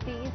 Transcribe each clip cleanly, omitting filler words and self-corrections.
30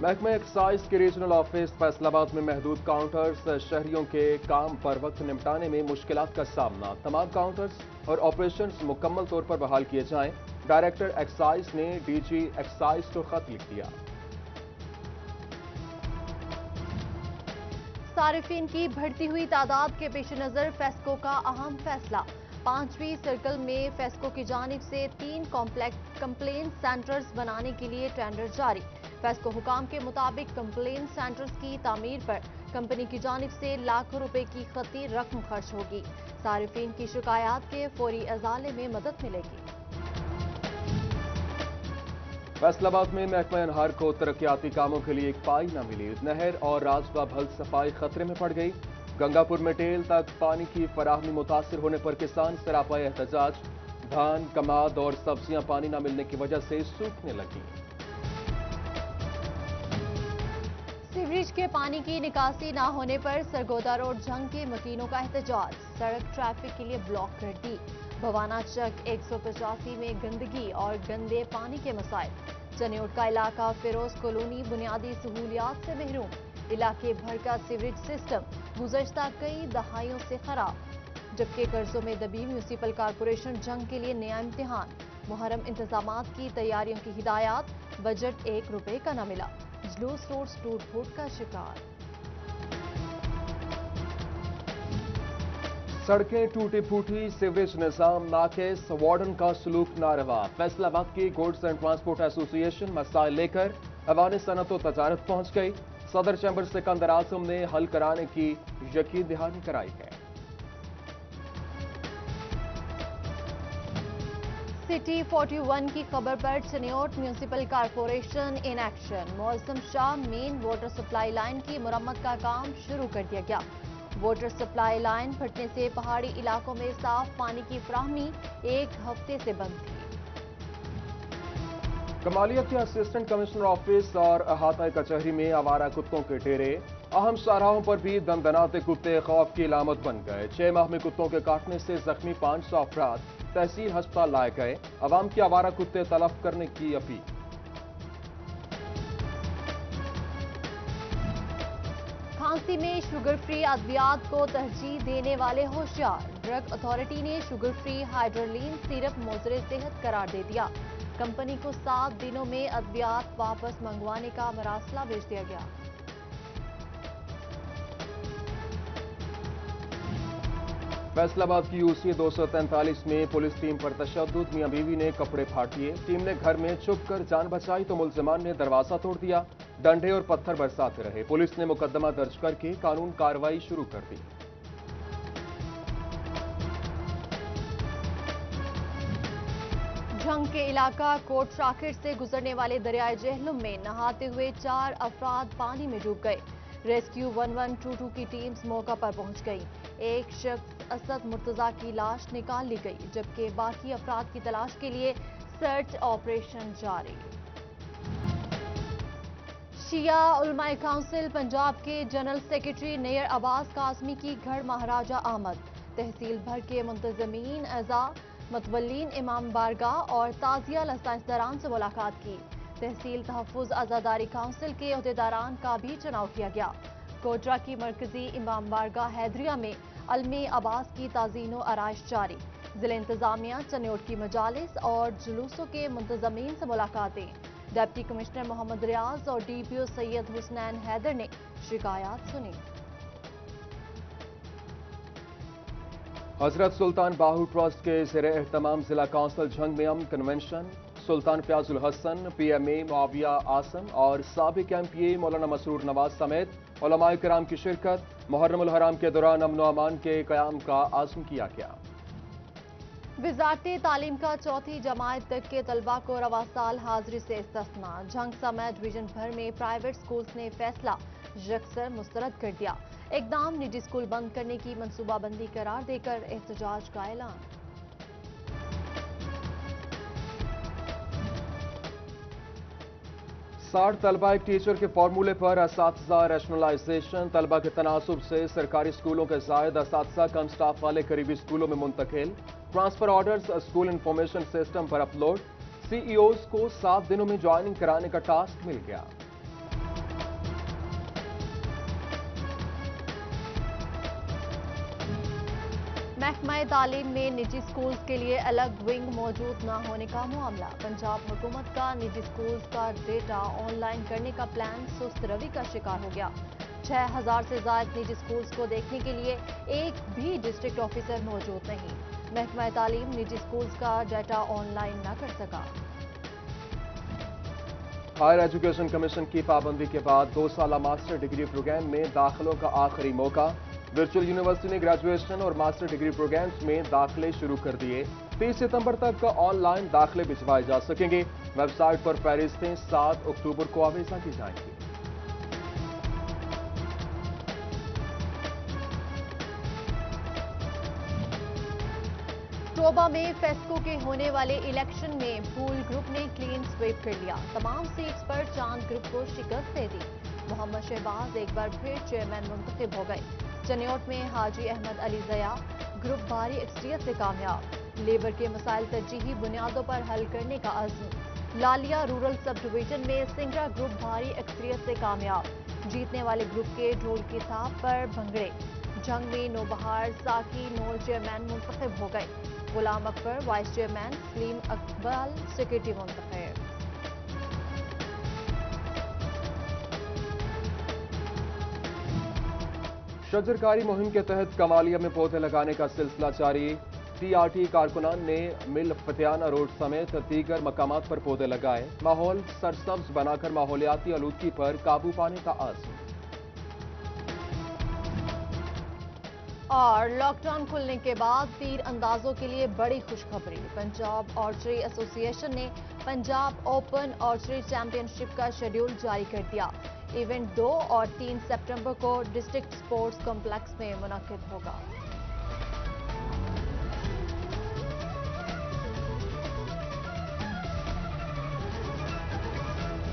محکمہ ایکسائز کے regional office فیصلاباد میں محدود کاؤنٹرز شہریوں کے کام پر وقت نمٹانے میں مشکلات کا سامنا، تمام کاؤنٹرز اور آپریشنز مکمل طور پر بحال کیے جائیں۔ ڈائریکٹر ایکسائز نے ڈی جی ایکسائز کو خط لکھ دیا۔ صارفین کی بڑھتی ہوئی تعداد کے پیش نظر فیسکو کا اہم فیصلہ، 5ویں سرکل میں فیسکو کی جانب سے 3 کمپلین سینٹرز بنانے کے لیے ٹینڈر جاری۔ فیسکو حکام کے مطابق کمپلین سینٹرز کی تعمیر پر کمپنی کی جانب سے لاکھوں روپے کی خطی رقم خرچ ہوگی۔ صارفین کی شکایات کے فوری ازالے میں مدد ملے گی۔ فیصل آباد میں محکمہ انہار کو ترقیاتی کاموں کے لیے ایک پائی نہ ملی، نہر اور راجبا بھل صفائی خطرے میں پڑ گئی۔ گنگا پور میں ٹیل تک پانی کی فراہمی متاثر ہونے پر کسان سراپا احتجاج، دھان، کماد اور سبزیاں پانی نہ ملنے کی وجہ سے سوکھنے لگیں۔ سیوریج کے پانی کی نکاسی نہ ہونے پر سرگودا روڈ جھنگ کے مکینوں کا احتجاج، سڑک ٹریفک کے لیے بلاک کر دی۔ بھوانا چک 185 میں گندگی اور گندے پانی کے مسائل، چنیوٹ کا علاقہ فیروز کالونی بنیادی سہولیات سے محروم، علاقے بھر کا سیوریج سسٹم گزشتہ کئی دہائیوں سے خراب، جبکہ قرضوں میں دبی میونسپل کارپوریشن جنگ کے لیے نیا امتحان، محرم انتظامات کی تیاریوں کی ہدایات، بجٹ 1 روپے کا نہ ملا، جلوس روڈز ٹوٹ پھوٹ کا شکار۔ سڑکیں ٹوٹی پھوٹی، سیوریج نظام ناقص، وارڈن کا سلوک ناروا۔ فیصل آباد کی گوڈز اینڈ ٹرانسپورٹ ایسوسی ایشن مسائل لے کر ایوان صنعت و تجارت پہنچ گئی۔ صدر چیمبر سکندر اعظم نے حل کرانے کی یقین دہانی کرائی ہے۔ سٹی 41 کی خبر پر Chiniot municipal corporation in action, Moazzam Shah main water supply line کی مرمت کا کام شروع کر دیا گیا۔ واٹر سپلائی لائن پھٹنے سے پہاڑی علاقوں میں صاف پانی کی فراہمی 1 ہفتے سے بند تھی۔ کمالیت کے اسسٹنٹ کمشنر آفس اور احاطہ کچہری میں آوارہ کتوں کے ڈیرے، اہم شاہراہوں پر بھی دندناتے کتے خوف کی علامت بن گئے۔ 6 ماہ میں کتوں کے کاٹنے سے زخمی 500 افراد تحصیل ہسپتال لائے گئے۔ عوام کی آوارہ کتے تلف کرنے کی اپیل۔ کھانسی میں شوگر فری ادویات کو ترجیح دینے والے ہوشیار، ڈرگ اتھارٹی نے شوگر فری ہائیڈرولین سیرپ مضر صحت قرار دے دیا۔ کمپنی کو 7 دنوں میں ادویات واپس منگوانے کا مراسلہ بھیج دیا گیا۔ فیصل آباد کی UC 243 میں پولیس ٹیم پر تشدد، میاں بیوی نے کپڑے پھاڑ دیے، ٹیم نے گھر میں چھپ کر جان بچائی تو ملزمان نے دروازہ توڑ دیا، ڈنڈے اور پتھر برساتے رہے۔ پولیس نے مقدمہ درج کر کے قانون کارروائی شروع کر دی۔ جھنگ کے علاقہ کوٹ شاکر سے گزرنے والے دریائے جہلم میں نہاتے ہوئے 4 افراد پانی میں ڈوب گئے۔ ریسکیو 1122 کی ٹیمز موقع پر پہنچ گئی۔ ایک شخص اسد مرتضی کی لاش نکال لی گئی، جبکہ باقی افراد کی تلاش کے لیے سرچ آپریشن جاری۔ شیعہ علماء کونسل پنجاب کے جنرل سیکرٹری نیئر عباس قاسمی کی گھر مہاراجہ آمد، تحصیل بھر کے منتظمین اعضاء، متولین امام بارگاہ اور تعزیہ سائنسدانان سے ملاقات کی۔ تحصیل تحفظ عزاداری کونسل کے عہدیداران کا بھی چناؤ کیا گیا۔ کوٹرا کی مرکزی امام بارگاہ حیدریہ میں علم عباس کی تعزین و آرائش جاری، ضلع انتظامیہ چنیوٹ کی مجالس اور جلوسوں کے منتظمین سے ملاقاتیں۔ ڈپٹی کمشنر محمد ریاض اور DPO سید حسنین حیدر نے شکایات سنی۔ حضرت سلطان باہو ٹرسٹ کے زیر اہتمام ضلع کونسل جھنگ میں امن کنونشن، سلطان فیاض الحسن، PMA معاویہ اعظم اور سابق MPA مولانا مسرور نواز سمیت علماء کرام کی شرکت۔ محرم الحرام کے دوران امن و امان کے قیام کا عزم کیا گیا۔ وزارت تعلیم کا 4تھی جماعت تک کے طلبہ کو رواں سال حاضری سے استثناء، جھنگ سمیت ڈویژن بھر میں پرائیویٹ سکولز نے فیصلہ یکسر مسترد کر دیا۔ اقدام نجی سکول بند کرنے کی منصوبہ بندی قرار دے کر احتجاج کا اعلان۔ 60 طلبہ ایک ٹیچر کے فارمولے پر اساتذہ ریشنلائزیشن، طلبہ کے تناسب سے سرکاری اسکولوں کے زائد اساتذہ کم سٹاف والے قریبی اسکولوں میں منتقل، transfer orders school information system پر اپلوڈ، CEOز کو 7 دنوں میں جوائننگ کرانے کا ٹاسک مل گیا۔ محکمہ تعلیم میں نجی سکولز کے لیے الگ ونگ موجود نہ ہونے کا معاملہ۔ پنجاب حکومت کا نجی سکولز کا ڈیٹا آن لائن کرنے کا پلان سست روی کا شکار ہو گیا۔ 6000 سے زائد نجی سکولز کو دیکھنے کے لیے ایک بھی ڈسٹرکٹ آفیسر موجود نہیں۔ محکمہ تعلیم نجی سکولز کا ڈیٹا آن لائن نہ کر سکا۔ ہائر ایجوکیشن کمیشن کی پابندی کے بعد 2 سالہ ماسٹر ڈگری پروگرام میں داخلوں کا آخری موقع۔ ورچوئل یونیورسٹی نے گریجویشن اور ماسٹر ڈگری پروگرامز میں داخلے شروع کر دیے۔ 30 ستمبر تک آن لائن داخلے بھجوائے جا سکیں گے۔ ویب سائٹ پر فہرستیں 7 اکتوبر کو آویزاں کی جائیں گی۔ ٹوبا میں فیسکو کے ہونے والے الیکشن میں پول گروپ نے کلین سویپ کر لیا۔ تمام سیٹس پر چاند گروپ کو شکست دے دی۔ محمد شہباز ایک بار پھر چیئرمین منتخب ہو گئے۔ چنیوٹ میں حاجی احمد علی ضیاء گروپ بھاری اکثریت سے کامیاب۔ لیبر کے مسائل ترجیحی بنیادوں پر حل کرنے کا عزم۔ لالیا رورل سب ڈویژن میں سنگرا گروپ بھاری اکثریت سے کامیاب۔ جیتنے والے گروپ کے ڈھول کی تھاپ پر بھنگڑے۔ جنگ میں نوبہار ساکی نول چیئرمین منتخب ہو گئے۔ غلام اکبر وائس چیئرمین، سلیم اقبال سیکرٹری منتخب۔ شجرکاری مہم کے تحت کمالیہ میں پودے لگانے کا سلسلہ جاری۔ ٹی آر ٹی کارکنان نے مل فتیانہ روڈ سمیت دیگر مقامات پر پودے لگائے۔ ماحول سرسبز بنا کر ماحولیاتی آلودگی پر قابو پانے کا عزم۔ اور لاک ڈاؤن کھلنے کے بعد تیر اندازوں کے لیے بڑی خوشخبری۔ پنجاب آرچری ایسوسی ایشن نے پنجاب اوپن آرچری چیمپئن شپ کا شیڈول جاری کر دیا۔ ایونٹ 2 اور 3 ستمبر کو ڈسٹرکٹ سپورٹس کمپلیکس میں منعقد ہوگا۔